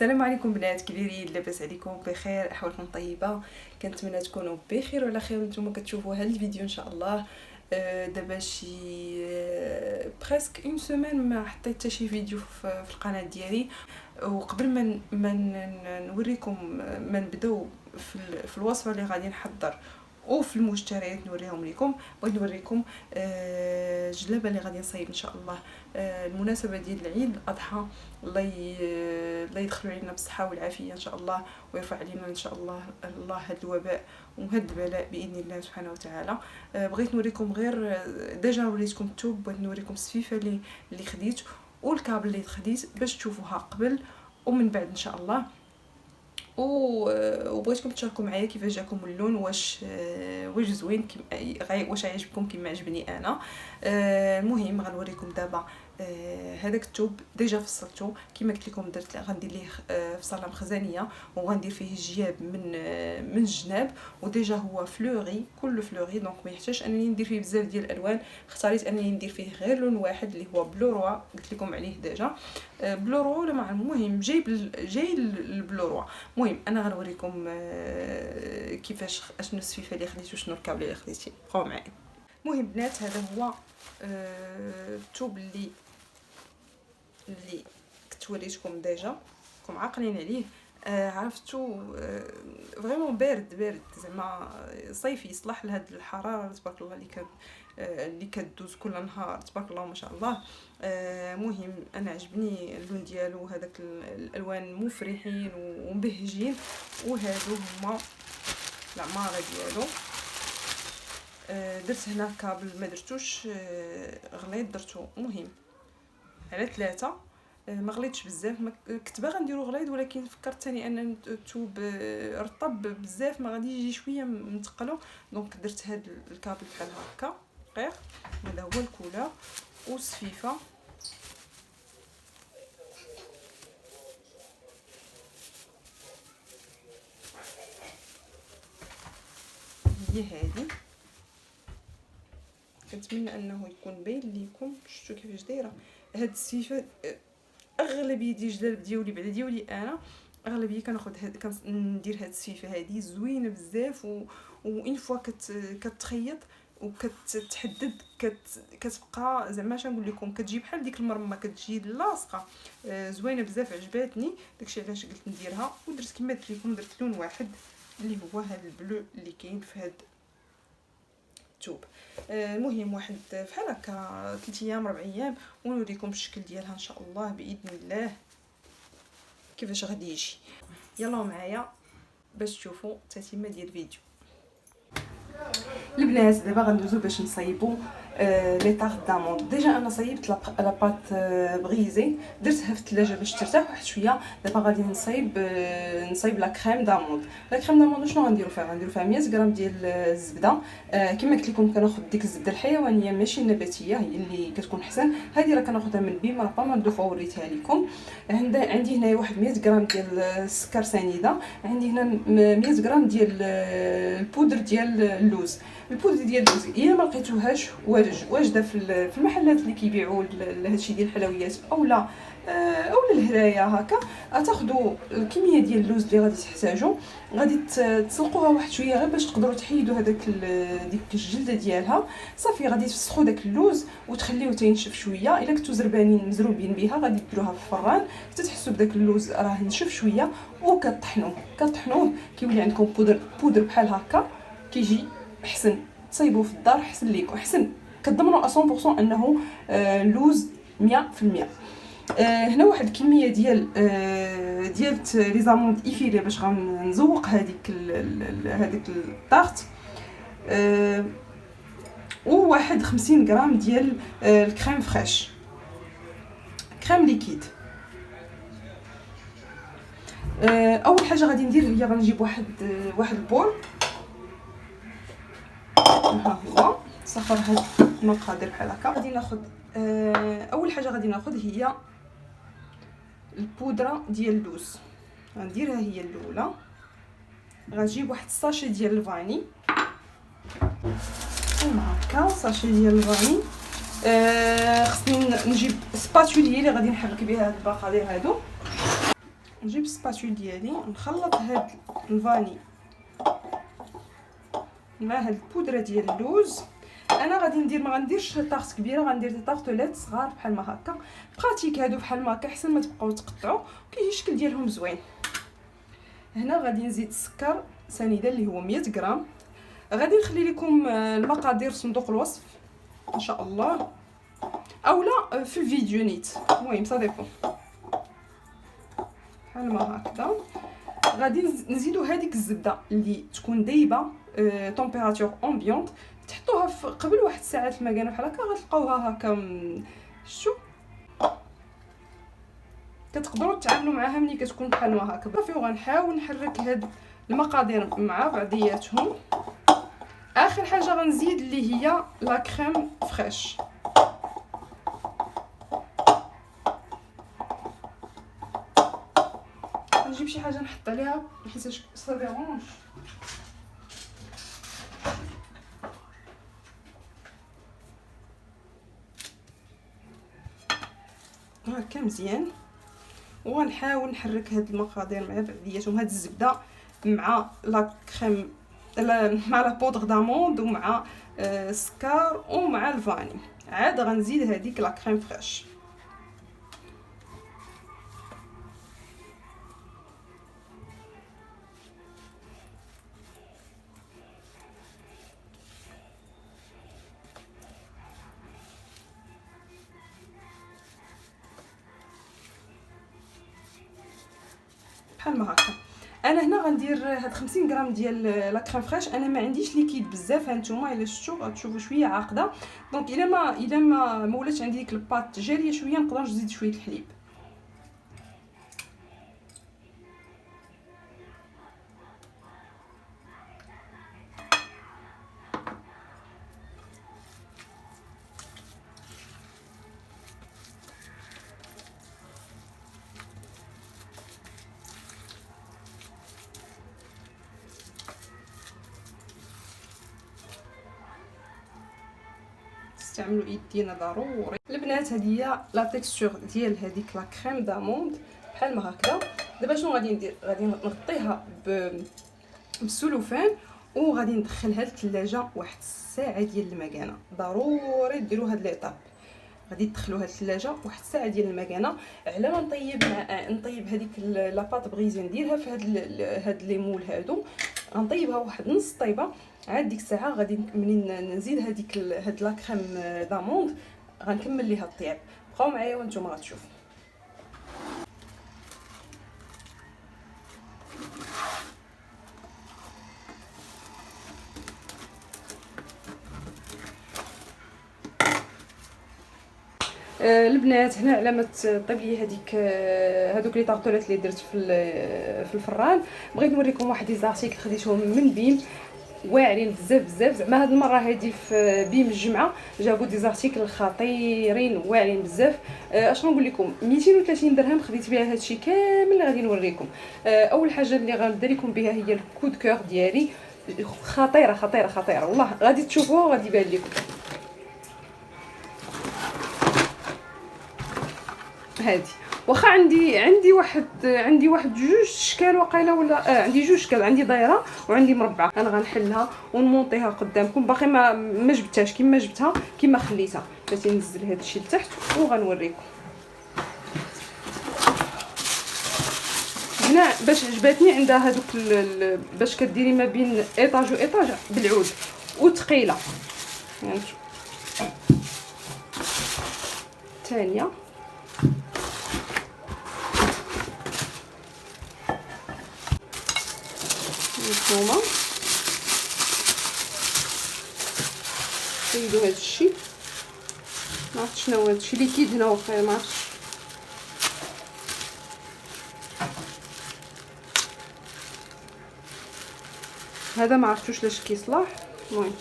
السلام عليكم بنات، كي دايرين؟ لاباس عليكم؟ بخير؟ احوالكم طيبه؟ كنتمنى تكونوا بخير وعلى خير وانتم كتشوفوا هذا الفيديو ان شاء الله. دابا شي بريسك اون سيمين ما حطيت حتى شي فيديو في القناه ديالي. وقبل ما نوريكم ما نبداو في الوصفه اللي غادي نحضر وفي المشتريات نوريهم لكم، بغيت نوريكم جلابه اللي غادي نصايب ان شاء الله المناسبه ديال العيد الاضحى. الله يدخلوا علينا بالصحه والعافيه ان شاء الله، ويرفع علينا ان شاء الله هذا الوباء وهذا البلاء باذن الله سبحانه وتعالى. بغيت نوريكم غير ديجا وريتكم الثوب، بغيت نوريكم السفيفه اللي خديت والكابل اللي خديت باش تشوفوها قبل ومن بعد ان شاء الله. وبغيتكم تشاركوا معايا كيفاش جاكم اللون، واش زوين واش عجبكم كيما عجبني انا. المهم غنوريكم دابا هذاك الثوب ديجا فصلته كيما قلت لكم، درت غندير ليه فصله مخزنيه وغندير فيه الجياب من الجناب، وديجا هو فلوري كله فلوري، دونك ما يحتاجش انني ندير فيه بزاف ديال الالوان. اختاريت انني ندير فيه غير لون واحد اللي هو بلو روا، قلت لكم عليه ديجا بلو روا ولا مع المهم جاي البلو. المهم انا غنوريكم كيفاش اشنو السفيفه اللي خديت وشنو الكابل اللي خديتي، بقاو معايا. المهم بنات هذا هو الثوب اللي كنت وريتكم ديجا، راكم عاقلين عليه. عرفتو فريمون بارد زعما صيفي، يصلح لهاد الحراره تبارك الله اللي كدوز كل نهار تبارك الله ما شاء الله. مهم انا عجبني اللون ديالو، هذاك الالوان مفرحين ومبهجين، وهادو هما العماره ديالو. درت هنا كابل ما درتوش غليظ، درتو مهم على 3، ما غليتش بزاف. كنت باغا نديرو غليظ ولكن فكرت ثاني ان الثوب رطب بزاف ما غادي يجي شويه متقلو، دونك درت هاد الكابل بحال هكا رقيق. هذا هو الكولور والسفيفه هي هذه. كنتمنى انه يكون باين لكم. شفتوا كيفاش دايره هاد السفيفه؟ اغلبيه ديال الجلاب ديالي بعدا ديالي انا اغلبيه كناخذ كندير هاد السفيفه هذه زوينه بزاف، وان فوا كتخيط وكتحدد كتبقى زعما اش نقول لكم، كتجي بحال ديك المرمى، كتجي لاصقه زوينه بزاف، عجباتني داكشي علاش قلت نديرها. ودرت كما قلت لكم، درت لون واحد اللي هو هذا البلو اللي كاين في هاد الثوب. المهم واحد بحال هكا 3 ايام 4 ايام ونوريكم الشكل ديالها ان شاء الله باذن الله كيفاش غادي يجي. يلا معايا باش تشوفوا التتمه ديال الفيديو. البنات دابا غندوزو باش نصايبو لي طارت داموند. ديجا انا صايبت لاباط بغيزي، درتها في الثلاجه باش ترتاح واحد شويه. دابا غادي نصايب لا كريم داموند. لا كريم داموند شنو غنديرو فيها؟ غنديرو فيها 100 غرام ديال الزبده. كما قلت لكم كناخذ ديك الزبده الحيوانيه ماشي النباتيه، هي اللي كتكون احسن. هذه راه كناخذها من بيم، راه ما ندوفا وريتها لكم. عندي هنايا واحد 100 غرام ديال السكر سنيده. عندي هنا 100 غرام ديال البودر ديال اللوز. البودر ديال اللوز الا ما لقيتوهاش واجده في المحلات اللي كيبيعوا هادشي ديال الحلويات اولا الهرايه هكا، غتاخذوا الكميه ديال اللوز اللي غادي تحتاجوا، غادي تسلقوها واحد شويه غير باش تقدروا تحيدوا ديك الجلده ديالها. صافي غادي تفسخوا داك اللوز وتخليوه تينشف شويه. الا كنتو زربانين مزروبين بها غادي ديروها في الفران حتى تحسوا بداك اللوز راه نشف شويه، وكطحنوه كيولي عندكم بودر بحال هكا، كيجي احسن. تصايبوه في الدار احسن ليكم، احسن كتضمنوا 100% انه لوز 100%. هنا واحد الكميه ديال لي زاموند ايفيلي باش غنزوق هذيك الطارت. وواحد 50 غرام ديال الكريم فريش، كريم ليكيد. اول حاجه غادي ندير هي غنجيب واحد البول. ها هو صفر هاد المقادير بحال هكا. غادي ناخذ اول حاجه غادي ناخذ هي البودره ديال اللوز، غنديرها هي الاولى. غنجيب واحد الساشي ديال الفاني، هكا ساشي ديال الفاني. خصني نجيب سباتولي اللي غادي نحرك بها هاد البقالير هادو. نجيب السباتول ديالي نخلط هاد الفاني مع هاد البودره ديال اللوز. انا غادي ندير، ما غنديرش طاغط كبيره، غندير دي طاغطولات صغار بحال ما هكا. براتيك هادو بحال ما هكا احسن ما تبقاو تقطعوا، كيجي الشكل ديالهم زوين. هنا غادي نزيد السكر سنيده اللي هو 100 غرام. غادي نخلي لكم المقادير في صندوق الوصف ان شاء الله، اولا في الفيديو نيت، المهم سا ديبون. بحال ما هكذا غادي نزيدو هذيك الزبده اللي تكون دايبه طومبيراتور امبيونط، تحطوها في قبل واحد الساعه في المكانه بحال هكا، غتلقاوها هكا شتو كتقدروا تعاملوا معاها ملي كتكون بحال ما هكا. صافي وغنحاول نحرك هاد المقادير مع بعضياتهم. اخر حاجه غنزيد اللي هي لا كريم فريش. نجيب شي حاجه نحط عليها حيت سا ديرونج. هكا مزيان، وغنحاول نحرك هاد المقادير مع بعضياتهم، هاد الزبده مع لا كريم مع لا بودغ داموند ومع السكر ومع الفاني. عاد غنزيد هذيك لا كريم فريش. بحال ما هكا. انا هنا غندير هاد 50 غرام ديال لا كريم فريش. انا ما عنديش ليكيد بزاف، هانتوما الا شفتوا غتشوفوا شويه عاقده، دونك الا ما ولات عندي ديك الباط جاريه شويه نقدر نزيد شويه الحليب. استعملوا يدينا ضروري البنات. هذه هي لا تيكستور ديال هذيك لا كريم داموند بحال ما هكذا. دابا شنو غادي ندير؟ غادي نغطيها بالسلوفان وغادي ندخلها للثلاجه واحد الساعه ديال المكانه. ضروري ديروا هاد ليطاب، غادي تدخلوها للثلاجه واحد الساعه ديال المكانه على ما نطيب هذيك لاباط بغيزي نديرها في هاد لي مول هادو. غنطيبها واحد نص طيبه، عاد ديك الساعه غادي منين نزيد هاد لا كريم داموند غنكمل ليها الطياب. بقاو معايا وانتم غتشوفوا. البنات هنا على ما طيب لي هذوك لي طارطولات اللي درت في الفران، بغيت نوريكم واحد لي زارتيكل خديتهم من بيم واعرين بزاف. زعما هاد المره هادي في بيم الجمعه جابوا دي زارتيكل خطيرين واعرين بزاف. اش نقول لكم، 230 درهم خديت بها هادشي كامل اللي غادي نوريكم. اول حاجه اللي غنبدا لكم بها هي الكود كور ديالي، خطيره والله، غادي تشوفوها وغادي يبان لكم. هادي واخا عندي واحد جوج اشكال وقيله، ولا عندي جوج اشكال، عندي دايره وعندي مربعه. انا غنحلها ونمونطيها قدامكم، باقي ما جبتهاش كيما جبتها كيما خليتها. بغيت ننزل هذا الشيء لتحت وغنوريكم. هنا باش عجباتني عندها هذوك باش كديري ما بين ايطاج وايطاج بالعود وثقيله. يعني الثانيه هما نزيدو هذا الشيء. ما عرفتش شنو هذا الشيء ليكيد هنا، واخا ما عرفتش. هذا ما عرفتوش لاش كيصلاح. المهم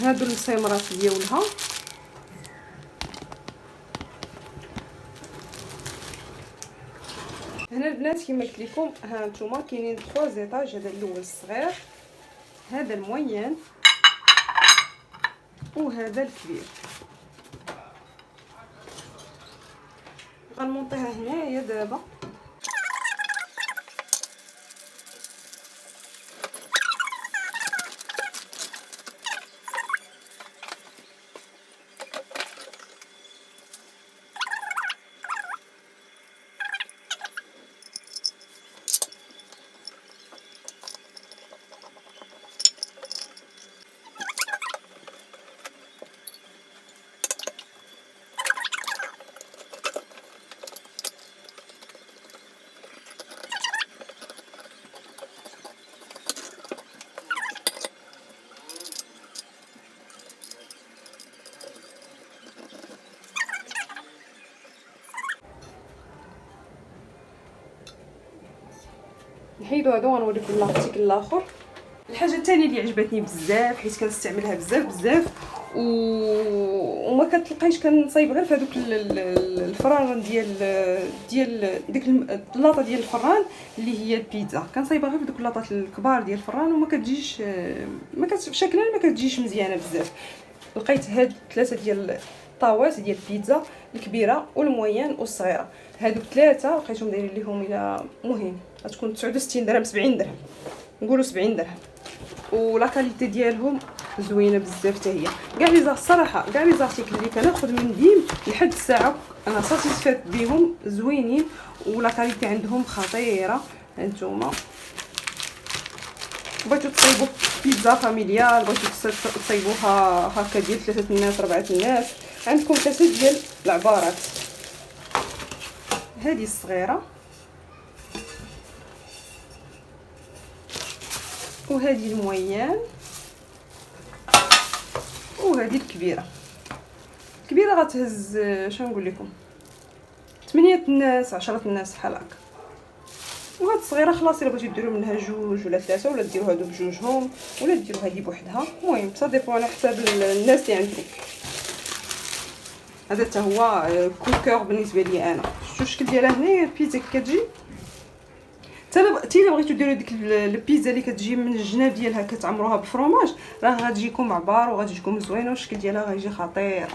هادو المسيمرات ديالها. هنا البنات كما قلت لكم، ها نتوما كاينين 3 ايطاج. هذا الاول الصغير، هذا الموين، وهذا الكبير. غنمونطيها هنايا دابا. نحيدو هادو غنوريكم لاختيك الاخر. الحاجه الثانيه اللي عجبتني بزاف حيت كنستعملها بزاف وما كتلقايش كنصايب غير في هذوك الفران ديال ديك اللاطه ديال الفران اللي هي البيتزا. كنصايبها غير في دوك اللاطات الكبار ديال الفران وما كتجيش شكلا ما كتجيش مزيانه بزاف. لقيت هاد 3 ديال الطاوات ديال البيتزا، الكبيره والموين والصغيره. هادوك 3 لقيتهم دايرين ليهم الى مهم غتكون 69 درهم 70 درهم، نقولوا 70 درهم. ولا كاليتي ديالهم زوينه بزاف حتى هي. كاع لي زارت الصراحه كاع لي زارتيكل اللي كناخذ من ديم لحد الساعه انا ساتيسفيت بهم، زوينين ولا كاليتي عندهم خطيره. هانتوما بغيتو تصايبوا بيتزا فاميليال، بغيتو تصايبوها هكا ديال 3 الناس 4 الناس، عندكم 3 ديال العبارات. هذه الصغيره وهذه المويان وهذه الكبيره. الكبيره غتهز شنو نقول لكم 8 الناس 10 الناس بحال هكا. وهاد الصغيره خلاص الا بغيتو ديروا منها 2 ولا 3 ولا ديروا هادو بجوجهم ولا ديروا هذه بوحدها. المهم صا ديبون على حساب الناس اللي عندكم. هذا حتى هو كوكور بالنسبه لي انا. شفتوا الشكل ديالها هنايا البيتزا كتجي حتى الا بغيتو ديروا ديك البيتزا اللي كتجي من الجناب ديالها كتعمروها بالفرomاج راه غتجيكم عبار وغتجيكم زوينه والشكل ديالها غيجي خطير.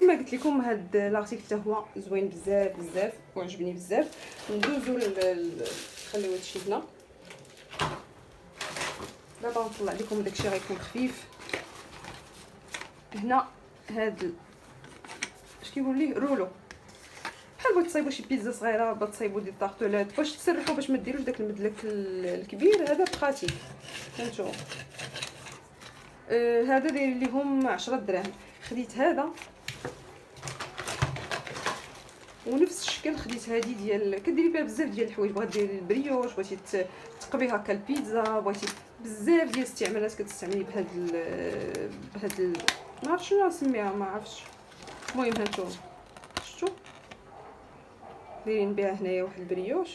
كما قلت لكم هاد لارتيكل حتى هو زوين بزاف وعجبني بزاف. ندوزو نخليو هادشي هنا. دابا نطلع لكم داكشي غيكون خفيف. هنا هاد اش كيقول ليه رولو، بحال بغيتو تصايبوا شي بيتزا صغيره، بغيتو تصايبوا دي طارطولات باش تسرحوا باش ما ديروش داك المدلك الكبير. هذا بخاتي فهمتوا. هذا داير ليهم 10 دراهم. خديت هذا ونفس الشكل خديت هذه ديال كديري بها بزاف ديال الحوايج. بغات ديري البريوش، بغيتي تقبي هكا البيتزا، بغيتي بزاف ديال الاستعمالات كتستعملي بهاد ما عرفتش شنو نسميها ما عرفتش. المهم هانتوما شفتوا دايرين بها هنايا واحد البريوش.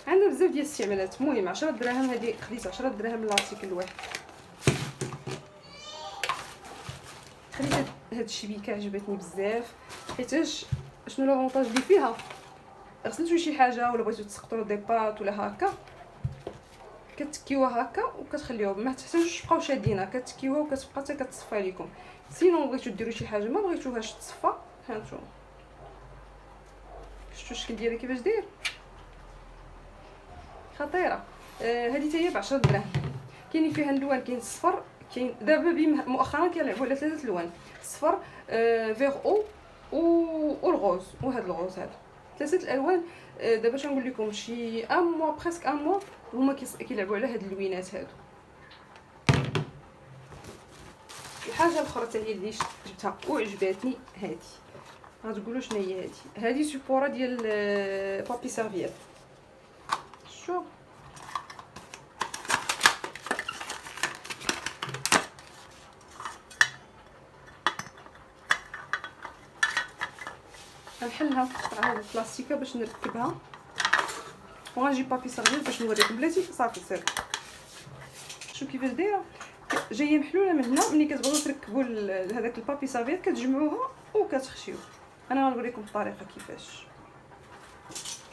عندنا بزاف ديال الاستعمالات. المهم 10 دراهم. هذه خديت 10 دراهم لارتيكل واحد. خديت هاد الشبيكه عجبتني بزاف حيتاش شنو لافونطاج اللي فيها. غسلتو شي حاجه ولا بغيتو تسقطوا دي بات ولا هكا كتكيوها هكا وكتخليوها ما تحتاجوش تبقاو شادينها، كتكيوها وكتبقى حتى كتصفى لكم. سينو بغيتو ديروا شي حاجه ما بغيتوهاش تصفى هانتوما شفتوا الشكل ديالها كيفاش داير خطيره. هذه حتى هي ب 10 دراهم. كاينين فيها الالوان، كاين الصفر، كاين دابا مؤخرا كيلعبوا على 3 الوان، الصفر فيغ او والغوز وهذا الغوز. هذا 3 الالوان. دابا شنقول لكم شي ان موا بريسك ان موا هما كيلعبوا على هاد اللوينات هادو. الحاجه الاخرى حتى هي اللي جبتها وعجباتني هذه. غتقولوا شنو هي هذه سيبوره ديال بابي سيرفييت. شوف غنحلها على هاد البلاستيكه باش نركبها وغنجيب بابي سيرفييت باش نوريكم. بلاتي صافي سير شوف كيفاش دايره جايه محلوله من هنا. ملي كتبغيو تركبوا هذاك البابي سيرفييت كتجمعوها وكتخشيو. انا غنوريكم الطريقه كيفاش.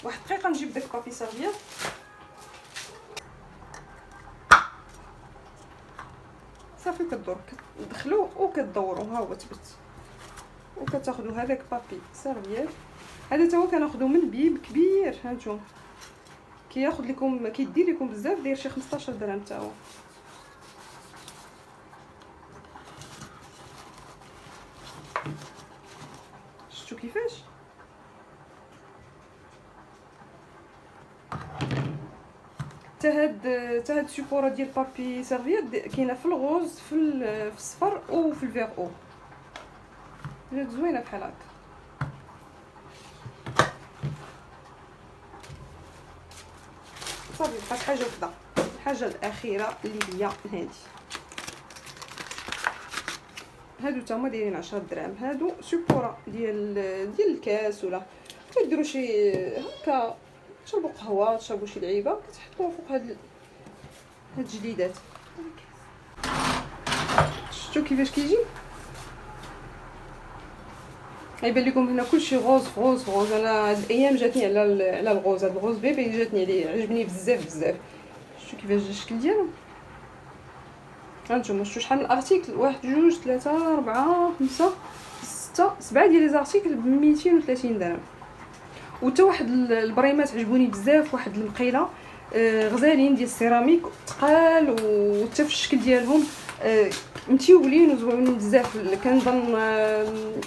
واحد دقيقه نجيب داك البابي سيرفييت. صافي صافي كدور كتدخلوه وكتدوروا. ها هو تبت. وكتاخذوا هذاك بابي سيرفييت، هذا تا هو كناخذو من بيب كبير. هانتوما كياخذ لكم كيدير لكم بزاف، داير شي 15 درهم تا هو. شفتوا كيفاش تا هاد سيبورا ديال بابي سيرفييت كاينه في الغوز، في الصفر وفي الفيغ او. جات زوينه بحال هكا. صافي بقات حاجه وحده، الحاجه الاخيره اللي هي هادي. هادو تاهما دايرين 10 دراهم. هادو سيبورا ديال الكاس، ولا كديروا شي هكا تشربوا قهوه، تشربوا شي لعيبه، كتحطوها فوق هاد الجديدات. شفتوا كيفاش كيجي؟ غيبان لكم هنا كلشي غوز في غوز في غوز. انا هاد الايام جاتني على الغوز، هاد الغوز بيبي جاتني عليه، عجبني بزاف بزاف. شفتوا كيفاش جا الشكل ديالو؟ هانتوما شفتوا شحال من ارتيكل؟ 1 2 3 4 5 6 7 ديال لي زارتيكل ب 230 درهم. وتا واحد البريمات عجبوني بزاف، واحد المقيله غزالين ديال السيراميك ثقال، وتا في الشكل ديالهم متيولين وزوينين بزاف. كنظن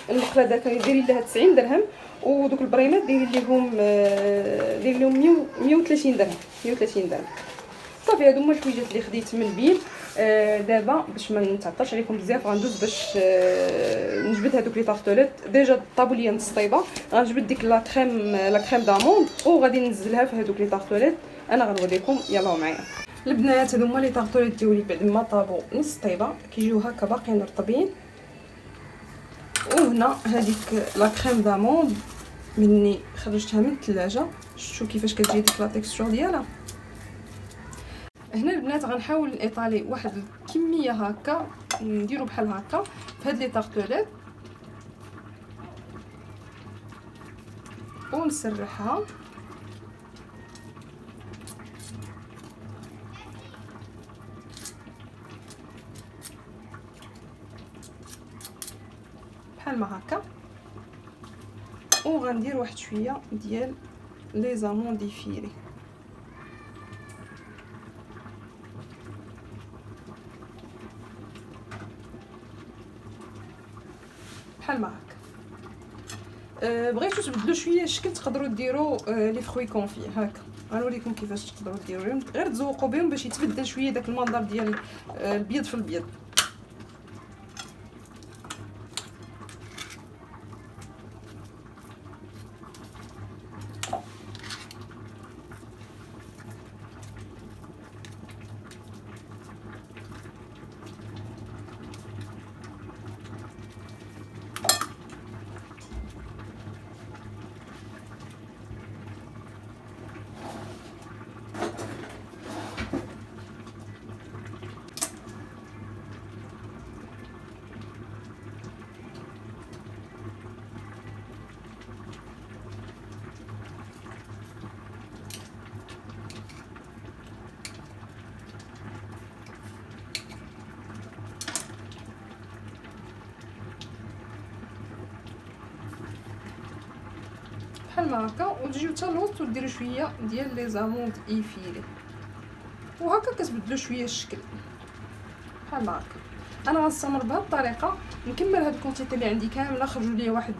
المقله دار كان دايرين لها 90 درهم، ودوك البريمات دايرين لهم 130 درهم 130 درهم. صافي هادو هما الحويجات اللي خديت من بيل. دابا باش ما نتعطلش عليكم بزاف غندوز باش نجبد هذوك لي طارطوليت. ديجا طابوا ليا نص طيبه، غنجبد ديك لا كريم داموند وغادي ننزلها في هذوك لي طارطوليت. انا غنوريكم، يلاه معايا البنات. هادو هما لي طارطوليت ديالي بعد ما طابوا نص طيبه، كيجيو هكا باقيين رطبين. وهنا هذيك لا كريم داموند مني خرجتها من الثلاجه، شفتوا كيفاش كتجي ديك لا تيكستور ديالها. هنا البنات غنحاول نيطالي واحد الكميه هكا، نديرو بحال هكا في هاد لي طارطوليت ونسرحها. بحال ما هكا. وغندير واحد شويه ديال لي زاموند فيري بحال ما هكا. بغيتو تبدلوا شويه الشكل تقدروا ديروا لي فروي كونفي هكا. غنوريكم كيفاش تقدروا ديروهم، غير تزوقوا بهم باش يتبدل شويه داك المنظر ديال البيض في البيض. بحال ما هكا. وتجيو حتى الوسط وديروا شويه ديال لي زاموند ايفيلي، وهكا كتبدلوا شويه الشكل بحال ما هكا. انا غنستمر بهذه الطريقه، نكمل هاد الكونتيتي اللي عندي كامله. خرجوا لي واحد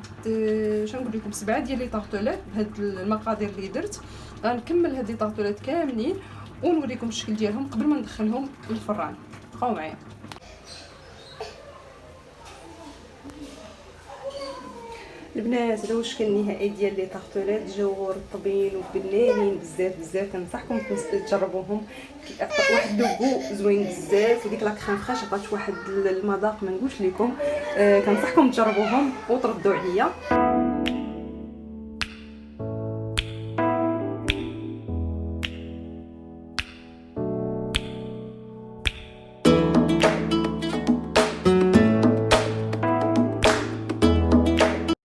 شنو نقول لكم 7 ديال لي طارطوليت بهاد المقادير اللي درت. غنكمل هاد لي طارطوليت كاملين ونوريكم الشكل ديالهم قبل ما ندخلهم للفران. بقاو معايا البنات. هذا هو الشكل النهائي ديال لي طارطوليت، جاو رطبين وبنانين بزاف بزاف. كنصحكم تجربوهم، كيعطيو واحد لوغو زوين بزاف، وديك لا كريم فريش عطات واحد المذاق ما نقولش لكم. كنصحكم تجربوهم وتردوا عليا.